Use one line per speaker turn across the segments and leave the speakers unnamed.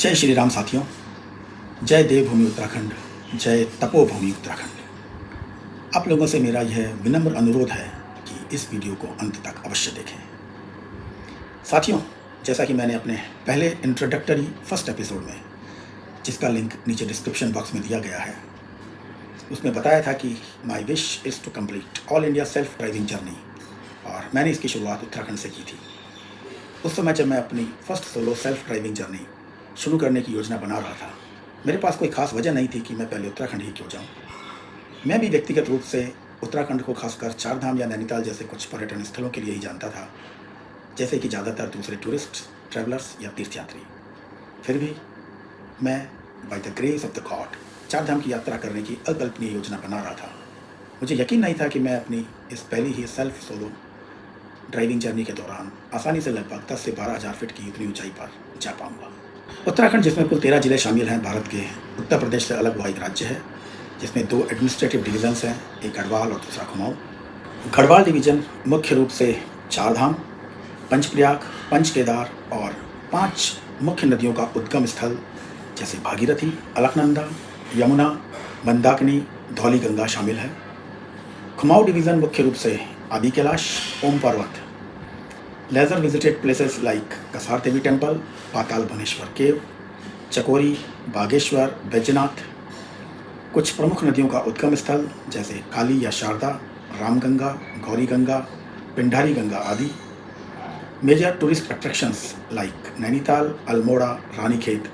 जय श्री राम साथियों। जय देवभूमि उत्तराखंड, जय तपोभूमि उत्तराखंड। आप लोगों से मेरा यह विनम्र अनुरोध है कि इस वीडियो को अंत तक अवश्य देखें। साथियों, जैसा कि मैंने अपने पहले इंट्रोडक्टरी फर्स्ट एपिसोड में, जिसका लिंक नीचे डिस्क्रिप्शन बॉक्स में दिया गया है, उसमें बताया था कि my wish is to complete all India self driving journey, और मैंने इसकी शुरुआत उत्तराखंड से की थी। उस समय जब मैं अपनी first solo self driving journey शुरू करने की योजना बना रहा था, मेरे पास कोई खास वजह नहीं थी कि मैं पहले उत्तराखंड ही क्यों जाऊं। मैं भी व्यक्तिगत रूप से उत्तराखंड को खासकर चार धाम या नैनीताल जैसे कुछ पर्यटन स्थलों के लिए ही जानता था, जैसे कि ज़्यादातर दूसरे टूरिस्ट, ट्रैवलर्स या तीर्थयात्री। फिर भी मैं by the grace of the God चार धाम की यात्रा करने की अकल्पनीय योजना बना रहा था। मुझे यकीन नहीं था कि मैं अपनी इस पहली ही सेल्फ सोलो ड्राइविंग जर्नी के दौरान आसानी से लगभग 10 से 12,000 फीट की उतनी ऊंचाई पर जा पाऊंगा। उत्तराखंड, जिसमें कुल 13 जिले शामिल हैं, भारत के उत्तर प्रदेश से अलग हुआ एक राज्य है, जिसमें 2 एडमिनिस्ट्रेटिव डिवीजन्स हैं, एक गढ़वाल और दूसरा कुमाऊं। गढ़वाल डिवीजन मुख्य रूप से चार धाम, पंचप्रयाग, पंचकेदार और 5 मुख्य नदियों का उद्गम स्थल जैसे भागीरथी, अलकनंदा, यमुना, मंदाकिनी, धौलीगंगा शामिल है। कुमाऊं डिवीजन मुख्य रूप से आदि Kailash, Om Parvat, lesser visited places like Kasar Devi temple, Patal Bhuvaneshwar cave, Chakori, Bageshwar, Baijnath, कुछ प्रमुख नदियों का उद्गम स्थल जैसे काली या शारदा, रामगंगा, गौरी गंगा, पिंडारी गंगा आदि, major tourist attractions like Nainital, Almora, Ranikhet,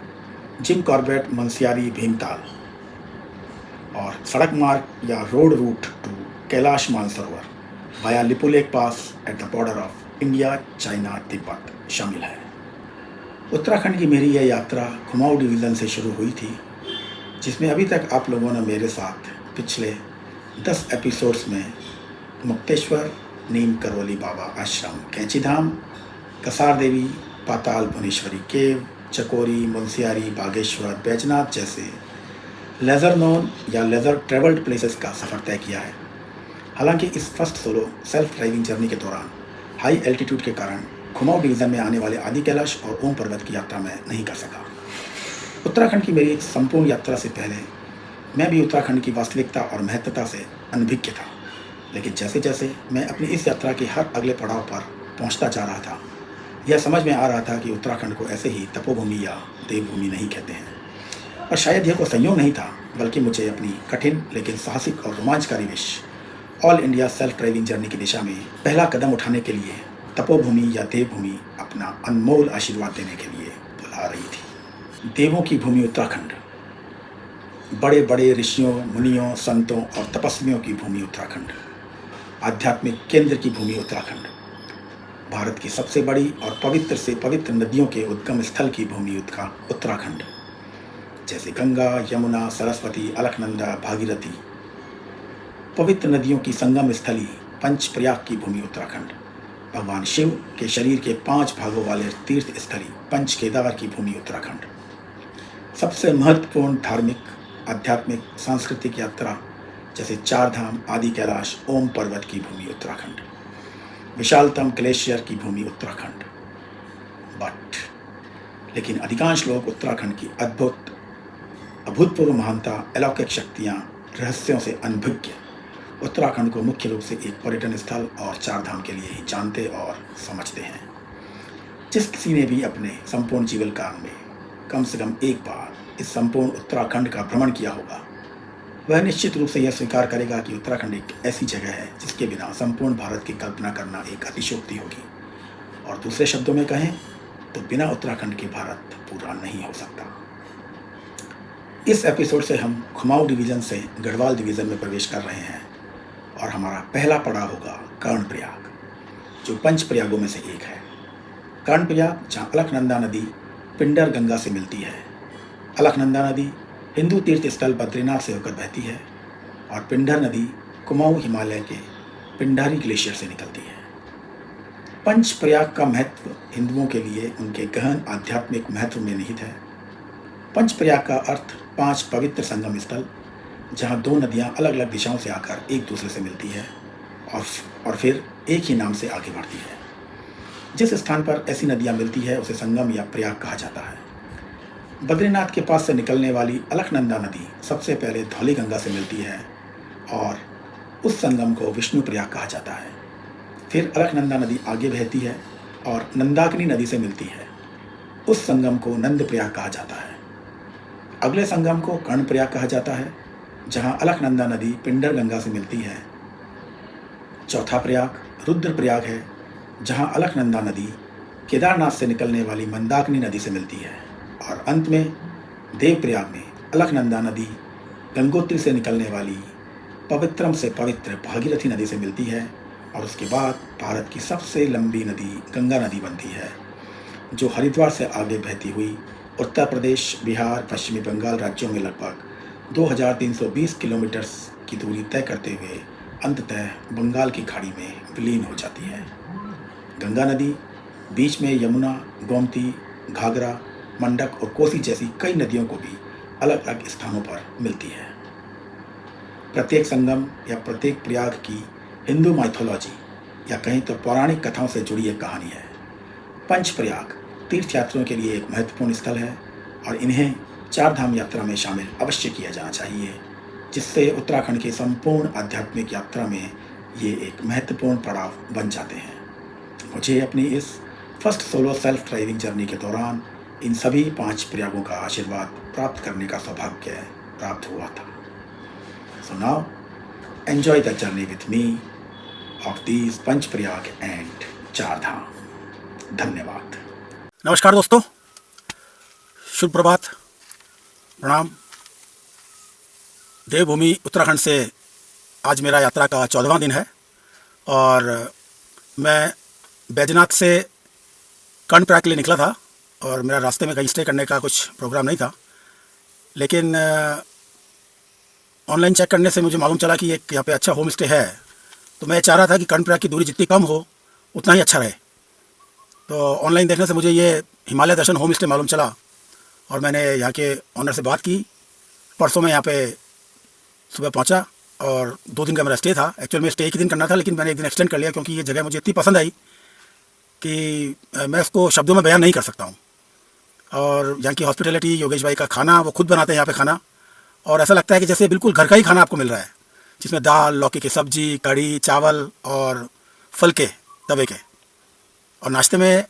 Jim Corbett, Munsiyari, Bhimtal, और सड़क मार्ग या road route to Kailash Mansarovar via Lipulekh pass at the border of India, China, Tibet शामिल है। उत्तराखंड की मेरी यह यात्रा कुमाऊं डिवीज़न से शुरू हुई थी, जिसमें अभी तक आप लोगों ने मेरे साथ पिछले 10 एपिसोड्स में मुक्तेश्वर, नीम करवली बाबा आश्रम, कैंचीधाम, कसार देवी, पाताल भुवनेश्वरी केव, चकोरी, मुनस्यारी, बागेश्वर, बैजनाथ जैसे लेजर नोन या लेजर ट्रेवल्ड प्लेसेस का सफ़र तय किया है। हालांकि इस first solo self driving journey के दौरान हाई एल्टीट्यूड के कारण कुमाऊं डिवीज़न में आने वाले आदि कैलाश और ओम पर्वत की यात्रा मैं नहीं कर सका। उत्तराखंड की मेरी संपूर्ण यात्रा से पहले मैं भी उत्तराखंड की वास्तविकता और महत्वता से अनभिज्ञ था, लेकिन जैसे जैसे मैं अपनी इस यात्रा के हर अगले पड़ाव पर पहुंचता जा रहा था, यह समझ में आ रहा था कि उत्तराखंड को ऐसे ही तपोभूमि या देवभूमि नहीं कहते हैं। और शायद यह कोई संयोग नहीं था, बल्कि मुझे अपनी कठिन लेकिन साहसिक और रोमांचकारी wish all India self driving journey की दिशा में पहला कदम उठाने के लिए तपोभूमि या देवभूमि अपना अनमोल आशीर्वाद देने के लिए बुला रही थी। देवों की भूमि उत्तराखंड, बड़े बड़े ऋषियों, मुनियों, संतों और तपस्वियों की भूमि उत्तराखंड, आध्यात्मिक केंद्र की भूमि उत्तराखंड, भारत की सबसे बड़ी और पवित्र से पवित्र नदियों के उद्गम स्थल की भूमि उत्तराखंड, जैसे गंगा, यमुना, सरस्वती, अलकनंदा, भागीरथी, पवित्र नदियों की संगम स्थली पंचप्रयाग की भूमि उत्तराखंड, भगवान शिव के शरीर के 5 भागों वाले तीर्थ स्थली पंचकेदार की भूमि उत्तराखंड, सबसे महत्वपूर्ण धार्मिक, आध्यात्मिक, सांस्कृतिक यात्रा जैसे चार धाम, आदि कैलाश, ओम पर्वत की भूमि उत्तराखंड, विशालतम ग्लेशियर की भूमि उत्तराखंड। लेकिन अधिकांश लोग उत्तराखंड की अभूतपूर्व महानता, अलौकिक शक्तियाँ, रहस्यों से अनभिज्ञ उत्तराखंड को मुख्य रूप से एक पर्यटन स्थल और चार धाम के लिए ही जानते और समझते हैं। जिस किसी ने भी अपने संपूर्ण जीवन काल में कम से कम एक बार इस संपूर्ण उत्तराखंड का भ्रमण किया होगा, वह निश्चित रूप से यह स्वीकार करेगा कि उत्तराखंड एक ऐसी जगह है जिसके बिना संपूर्ण भारत की कल्पना करना एक अतिशयोक्ति होगी, और दूसरे शब्दों में कहें तो बिना उत्तराखंड के भारत पूरा नहीं हो सकता। इस एपिसोड से हम कुमाऊं डिवीज़न से गढ़वाल डिवीज़न में प्रवेश कर रहे हैं, और हमारा पहला पड़ाव होगा कर्णप्रयाग, जो पंच प्रयागों में से एक है। कर्णप्रयाग, जहाँ अलकनंदा नदी पिंडर गंगा से मिलती है। अलकनंदा नदी हिंदू तीर्थ स्थल बद्रीनाथ से होकर बहती है, और पिंडर नदी कुमाऊं हिमालय के पिंडारी ग्लेशियर से निकलती है। पंचप्रयाग का महत्व हिंदुओं के लिए उनके गहन आध्यात्मिक महत्व में निहित है। पंचप्रयाग का अर्थ 5 पवित्र संगम स्थल, जहाँ 2 नदियाँ अलग अलग दिशाओं से आकर एक दूसरे से मिलती है और फिर एक ही नाम से आगे बढ़ती है। जिस स्थान पर ऐसी नदियाँ मिलती है उसे संगम या प्रयाग कहा जाता है। बद्रीनाथ के पास से निकलने वाली अलकनंदा नदी सबसे पहले धौली गंगा से मिलती है और उस संगम को विष्णु प्रयाग कहा जाता है। फिर अलकनंदा नदी आगे बहती है और नंदाकिनी नदी से मिलती है। उस संगम को नंद प्रयाग कहा जाता है। अगले संगम को कर्ण प्रयाग कहा जाता है, जहाँ अलकनंदा नदी पिंडर गंगा से मिलती है। चौथा प्रयाग रुद्र प्रयाग है, जहाँ अलकनंदा नदी केदारनाथ से निकलने वाली मंदाकिनी नदी से मिलती है। और अंत में देवप्रयाग में अलकनंदा नदी गंगोत्री से निकलने वाली पवित्रम से पवित्र भागीरथी नदी से मिलती है। और उसके बाद भारत की सबसे लंबी नदी गंगा नदी बनती है, जो हरिद्वार से आगे बहती हुई उत्तर प्रदेश, बिहार, पश्चिमी बंगाल राज्यों में लगभग 2320 किलोमीटर की दूरी तय करते हुए अंततः बंगाल की खाड़ी में विलीन हो जाती है। गंगा नदी बीच में यमुना, गोमती, घाघरा, मंडक और कोसी जैसी कई नदियों को भी अलग अलग स्थानों पर मिलती है। प्रत्येक संगम या प्रत्येक प्रयाग की हिंदू माइथोलॉजी या कहीं तो पौराणिक कथाओं से जुड़ी एक कहानी है। पंच प्रयाग तीर्थयात्रियों के लिए एक महत्वपूर्ण स्थल है और इन्हें चार धाम यात्रा में शामिल अवश्य किया जाना चाहिए, जिससे उत्तराखंड की संपूर्ण आध्यात्मिक यात्रा में ये एक महत्वपूर्ण पड़ाव बन जाते हैं। मुझे अपनी इस first solo self driving journey के दौरान इन सभी 5 प्रयागों का आशीर्वाद प्राप्त करने का सौभाग्य प्राप्त हुआ था। So now enjoy the journey with me of these Panch Prayag and Char Dham. धन्यवाद।
नमस्कार दोस्तों, शुभ प्रभात, प्रणाम। देवभूमि उत्तराखंड से आज मेरा यात्रा का 14वां दिन है और मैं बैजनाथ से कर्णप्रयाग के लिए निकला था और मेरा रास्ते में कहीं स्टे करने का कुछ प्रोग्राम नहीं था, लेकिन ऑनलाइन चेक करने से मुझे मालूम चला कि एक यहाँ पे अच्छा होम स्टे है। तो मैं चाह रहा था कि कर्णप्रयाग की दूरी जितनी कम हो उतना ही अच्छा रहे। तो ऑनलाइन देखने से मुझे ये हिमालय दर्शन होम स्टे मालूम चला और मैंने यहाँ के ऑनर से बात की। परसों मैं यहाँ पे सुबह पहुँचा और 2 दिन का मेरा स्टे था। एक्चुअल में स्टे 1 ही दिन करना था, लेकिन मैंने 1 दिन एक्सटेंड कर लिया क्योंकि ये जगह मुझे इतनी पसंद आई कि मैं इसको शब्दों में बयान नहीं कर सकता हूँ। और यहाँ की हॉस्पिटैलिटी, योगेश भाई का खाना, वो खुद बनाते हैं यहाँ पे खाना, और ऐसा लगता है कि जैसे बिल्कुल घर का ही खाना आपको मिल रहा है, जिसमें दाल, लौकी की सब्जी, कढ़ी, चावल और फुलके तवे के। और नाश्ते में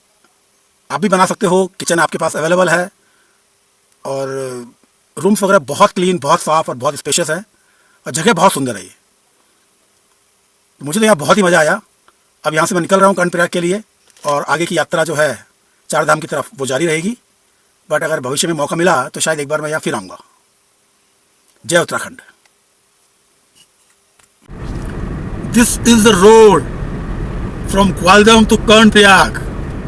आप भी बना सकते हो, किचन आपके पास अवेलेबल है और रूम्स वगैरह बहुत क्लीन, बहुत साफ़ और बहुत स्पेशियस है और जगह बहुत सुंदर है ये। तो मुझे तो यहाँ बहुत ही मज़ा आया। अब यहाँ से मैं निकल रहा हूँ कर्णप्रयाग के लिए और आगे की यात्रा जो है चार धाम की तरफ वो जारी रहेगी। बट अगर भविष्य में मौका मिला तो शायद एक बार मैं यहाँ फिर आऊँगा। जय Uttarakhand. This is the road from Gwaldam to Karnaprayag,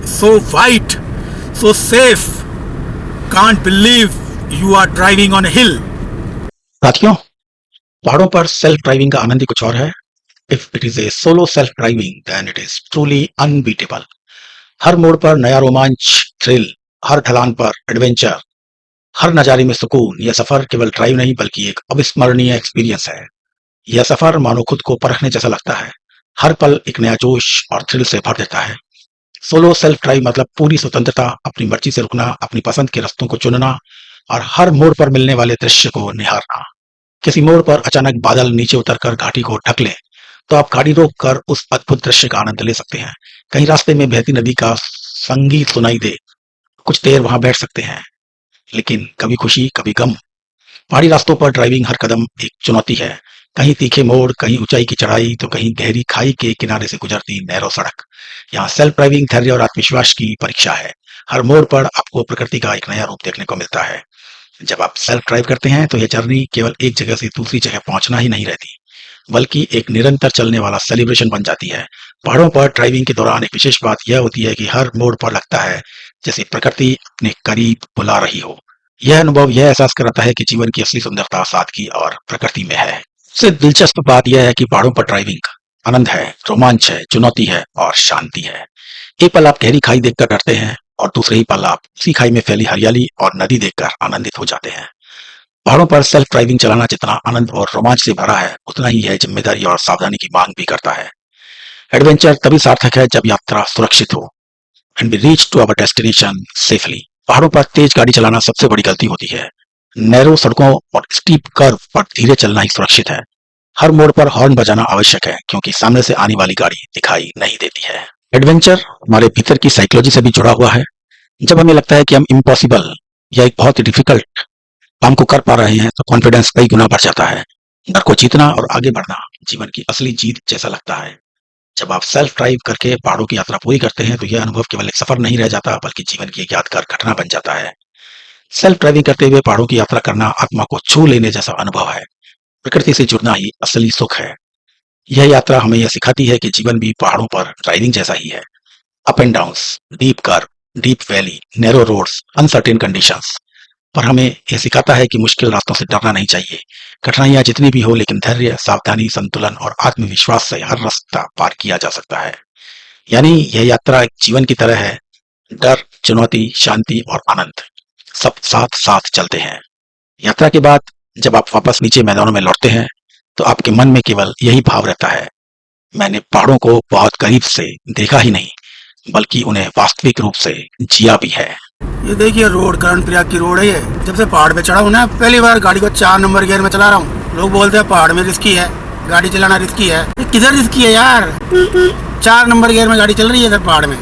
so wide, so safe, can't believe you are driving on a hill.
साथियों, पहाड़ों पर सेल्फ ड्राइविंग का आनंद ही कुछ और है। If it is a solo self driving then it is truly unbeatable. हर मोड़ पर नया रोमांच, थ्रिल, हर ढलान पर एडवेंचर, हर नजारे में सुकून। यह सफर केवल ड्राइव नहीं बल्कि एक अविस्मरणीय एक्सपीरियंस है। यह सफर मानो खुद को परखने जैसा लगता है। हर पल एक नया जोश और थ्रिल से भर देता है। सोलो सेल्फ ड्राइव मतलब पूरी स्वतंत्रता, अपनी मर्जी से रुकना, अपनी पसंद के रास्तों को चुनना और हर मोड़ पर मिलने वाले दृश्य को निहारना। किसी मोड़ पर अचानक बादल नीचे उतरकर घाटी को ढक ले तो आप गाड़ी रोक कर उस अद्भुत दृश्य का आनंद ले सकते हैं। कहीं रास्ते में बहती नदी का संगीत सुनाई दे, कुछ देर वहां बैठ सकते हैं। लेकिन कभी खुशी कभी गम। पहाड़ी रास्तों पर ड्राइविंग हर कदम एक चुनौती है। कहीं तीखे मोड़, कहीं ऊंचाई की चढ़ाई, तो कहीं गहरी खाई के किनारे से गुजरती नैरो सड़क। यहाँ सेल्फ ड्राइविंग धैर्य और आत्मविश्वास की परीक्षा है। हर मोड़ पर आपको प्रकृति का एक नया रूप देखने को मिलता है। जब आप सेल्फ ड्राइव करते हैं तो यह जर्नी केवल एक जगह से दूसरी जगह पहुंचना ही नहीं रहती, बल्कि एक निरंतर चलने वाला सेलिब्रेशन बन जाती है। पहाड़ों पर ड्राइविंग के दौरान एक विशेष बात यह होती है कि हर मोड़ पर लगता है जैसे प्रकृति अपने करीब बुला रही हो। यह अनुभव यह एहसास कराता है कि जीवन की असली सुंदरता सादगी और प्रकृति में है। सबसे दिलचस्प बात यह है कि पहाड़ों पर ड्राइविंग आनंद है, रोमांच है, चुनौती है और शांति है। एक पल आप गहरी खाई देखकर डरते हैं और दूसरे ही पल आप उसी खाई में फैली हरियाली और नदी देखकर आनंदित हो जाते हैं। पहाड़ों पर सेल्फ ड्राइविंग चलाना जितना आनंद और रोमांच से भरा है, उतना ही यह जिम्मेदारी और सावधानी की मांग भी करता है। एडवेंचर तभी सार्थक है जब यात्रा सुरक्षित हो and we reach to our destination safely.
पहाड़ों पर तेज गाड़ी चलाना सबसे बड़ी गलती होती है। नैरो सड़कों और स्टीप कर्व पर धीरे चलना ही सुरक्षित है। हर मोड़ पर हॉर्न बजाना आवश्यक है क्योंकि सामने से आने वाली गाड़ी दिखाई नहीं देती है। एडवेंचर हमारे भीतर की साइकोलॉजी से भी जुड़ा हुआ है। जब हमें लगता है कि हम इम्पॉसिबल या एक बहुत ही डिफिकल्ट काम को कर पा रहे हैं तो कॉन्फिडेंस कई गुना बढ़ जाता है। डर को जीतना और आगे बढ़ना जीवन की असली जीत जैसा लगता है। जब आप सेल्फ ड्राइव करके पहाड़ों की यात्रा पूरी करते हैं तो यह अनुभव केवल एक सफर नहीं रह जाता बल्कि जीवन की एक यादगार घटना बन जाता है। सेल्फ ड्राइविंग करते हुए पहाड़ों की यात्रा करना आत्मा को छू लेने जैसा अनुभव है। प्रकृति से जुड़ना ही असली सुख है। यह यात्रा हमें यह सिखाती है कि जीवन भी पहाड़ों पर ड्राइविंग जैसा ही है। Up and downs, deep curve, deep valley, narrow roads, uncertain conditions, पर हमें यह सिखाता है कि मुश्किल रास्तों से डरना नहीं चाहिए। कठिनाइयां जितनी भी हो लेकिन धैर्य, सावधानी, संतुलन और आत्मविश्वास से हर रास्ता पार किया जा सकता है। यानी यह यात्रा एक जीवन की तरह है। डर, चुनौती, शांति और आनंद सब साथ साथ चलते हैं। यात्रा के बाद जब आप वापस नीचे मैदानों में लौटते हैं तो आपके मन में केवल यही भाव रहता है, मैंने पहाड़ों को बहुत करीब से देखा ही नहीं बल्कि उन्हें वास्तविक रूप से जिया भी है।
ये देखिए रोड, कर्णप्रयाग की रोड है ये। जब से पहाड़ पे चढ़ा हूँ ना, पहली बार गाड़ी को 4 नंबर गियर में चला रहा हूँ। लोग बोलते हैं पहाड़ में रिस्की है, गाड़ी चलाना रिस्की है। ये किधर रिस्की है यार? 4 नंबर गियर में गाड़ी चल रही है इधर पहाड़ में।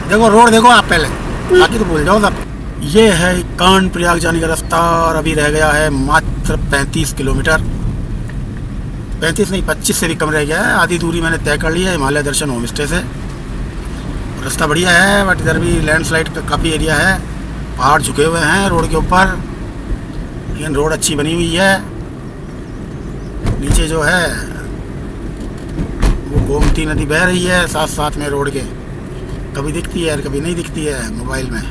देखो रोड देखो आप पहले, बाकी तो भूल जाओ सब। ये है कर्णप्रयाग जाने का रास्ता और अभी रह गया है मात्र 35 किलोमीटर। 35 नहीं, 25 से भी कम रह गया है। आधी दूरी मैंने तय कर ली है हिमालय दर्शन होम स्टे से। रास्ता बढ़िया है बट इधर भी लैंडस्लाइड का काफ़ी एरिया है। पहाड़ झुके हुए हैं रोड के ऊपर, लेकिन रोड अच्छी बनी हुई है। नीचे जो है वो गोमती नदी बह रही है साथ साथ में रोड के। कभी दिखती है कभी नहीं दिखती है मोबाइल में।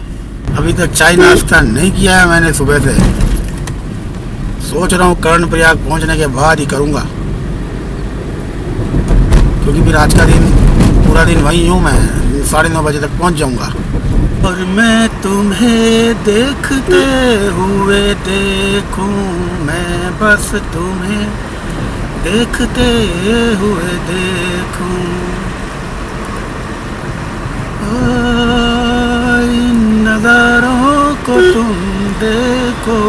अभी तक चाय नाश्ता नहीं किया है मैंने सुबह से। सोच रहा हूँ कर्णप्रयाग पहुँचने के बाद ही करूँगा, क्योंकि फिर आज का दिन पूरा दिन वहीं हूँ मैं। 9:30 बजे तक पहुँच जाऊँगा। और मैं तुम्हें देखते हुए देखूं, मैं बस तुम्हें देखते हुए देखूं। इन नज़ारों को तुम देखो,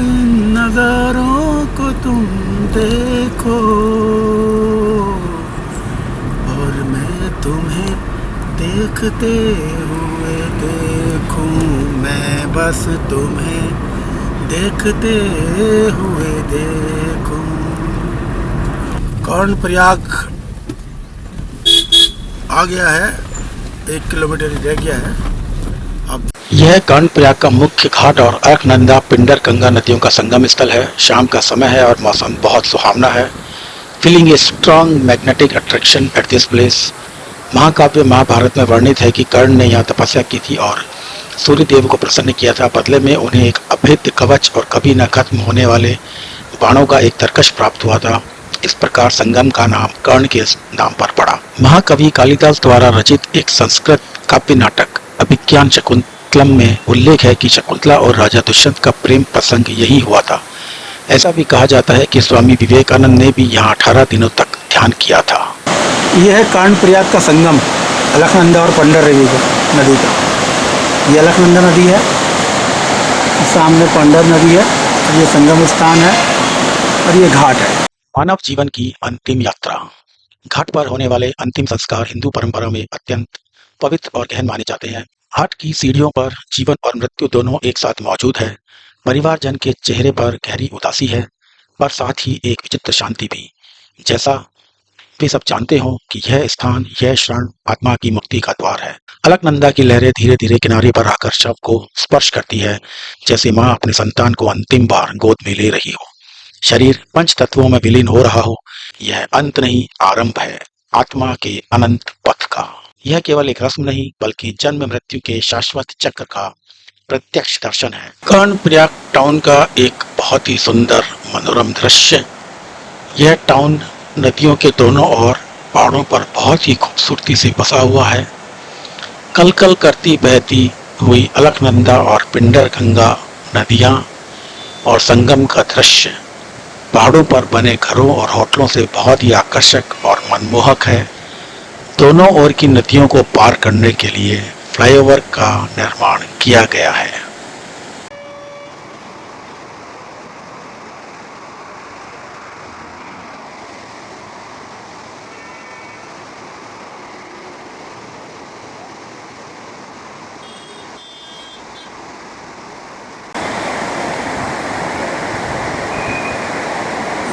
इन नज़ारों को तुम देखो, और मैं तुम्हें देखते हुए देखूं, मैं बस तुम्हें देखते हुए देखूं। कर्णप्रयाग आ गया है, 1 किलोमीटर ही रह गया है अब।
यह कर्णप्रयाग का मुख्य घाट और अलकनंदा, पिंडर, गंगा नदियों का संगम स्थल है। शाम का समय है और मौसम बहुत सुहावना है। Feeling a strong magnetic attraction at this place. महाकाव्य महाभारत में वर्णित है कि कर्ण ने यहाँ तपस्या की थी और सूर्य देव को प्रसन्न किया था। बदले में उन्हें एक अभेद्य कवच और कभी न खत्म होने वाले बाणों का एक तरकश प्राप्त हुआ था। इस प्रकार संगम का नाम कर्ण के नाम पर पड़ा। महाकवि कालिदास द्वारा रचित एक संस्कृत काव्य नाटक अभिज्ञान शकुंतलम में उल्लेख है कि शकुंतला और राजा दुष्यंत का प्रेम प्रसंग यही हुआ था। ऐसा भी कहा जाता है कि स्वामी विवेकानंद ने भी यहाँ 18 दिनों तक ध्यान किया था।
यह है कर्णप्रयाग का संगम, अलकनंदा और पिंडर नदी का। ये अलकनंदा नदी है, सामने पिंडर नदी है, ये संगम स्थान है और ये घाट है।
मानव जीवन की अंतिम यात्रा। घाट पर होने वाले अंतिम संस्कार हिंदू परंपरा में अत्यंत पवित्र और गहन माने जाते हैं। घाट की सीढ़ियों पर जीवन और मृत्यु दोनों एक साथ मौजूद है। परिवारजन के चेहरे पर गहरी उदासी है, पर साथ ही एक विचित्र शांति भी, जैसा वे सब जानते हो कि यह स्थान, यह क्षण आत्मा की मुक्ति का द्वार है। अलकनंदा की लहरें धीरे धीरे किनारे पर आकर शव को स्पर्श करती है, जैसे माँ अपने संतान को अंतिम बार गोद में ले रही हो। शरीर पंच तत्वों में विलीन हो रहा हो। यह अंत नहीं, आरंभ है आत्मा के अनंत पथ का। यह केवल एक रस्म नहीं बल्कि जन्म मृत्यु के शाश्वत चक्र का प्रत्यक्ष दर्शन है। कर्णप्रयाग टाउन का एक बहुत ही सुंदर मनोरम दृश्य। यह टाउन नदियों के दोनों ओर पहाड़ों पर बहुत ही खूबसूरती से बसा हुआ है। कल कल करती बहती हुई अलकनंदा और पिंडर गंगा नदियाँ और संगम का दृश्य पहाड़ों पर बने घरों और होटलों से बहुत ही आकर्षक और मनमोहक है। दोनों ओर की नदियों को पार करने के लिए फ्लाईओवर का निर्माण किया गया है।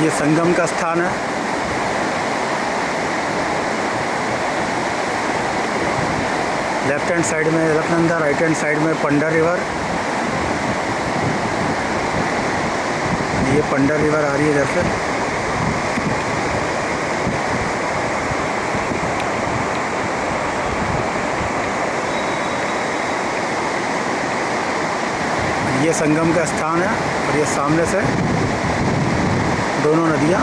ये संगम का स्थान है। लेफ्ट हैंड साइड में अलकनंदा, राइट हैंड साइड में पंडा रिवर। ये पंडा रिवर आ रही है इधर से। ये संगम का स्थान है और ये सामने से दोनों नदियाँ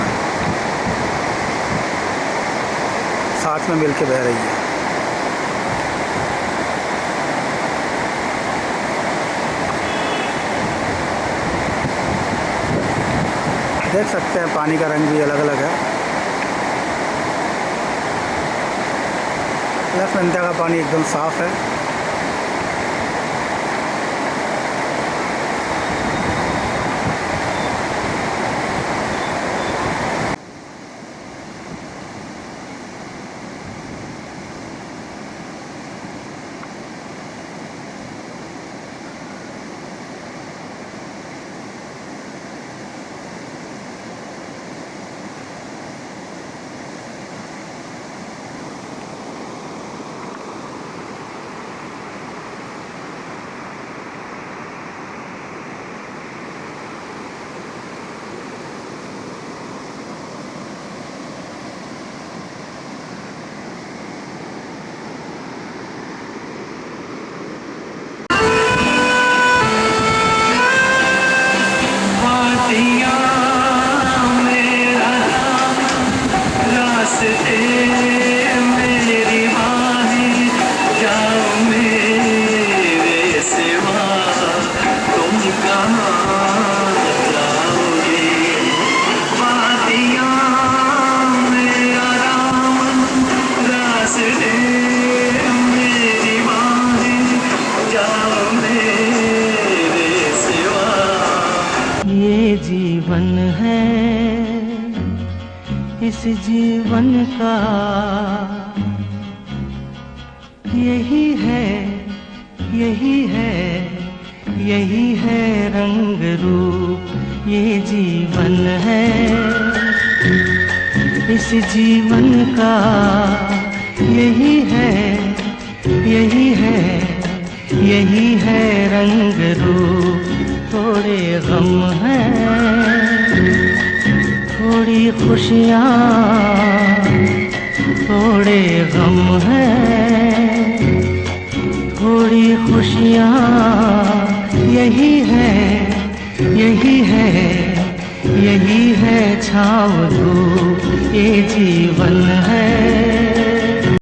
साथ में मिलके बह रही है। देख सकते हैं पानी का रंग भी अलग अलग है। अलकनंदा का पानी एकदम साफ है।
जीवन है इस जीवन का यही है यही है यही है रंग रूप ये जीवन है इस जीवन का यही है यही है यही है रंग रूप थोड़े गम हैं थोड़ी खुशियाँ थोड़े गम हैं थोड़ी खुशियाँ यही है यही है यही है छाँव धूप ये जीवन है।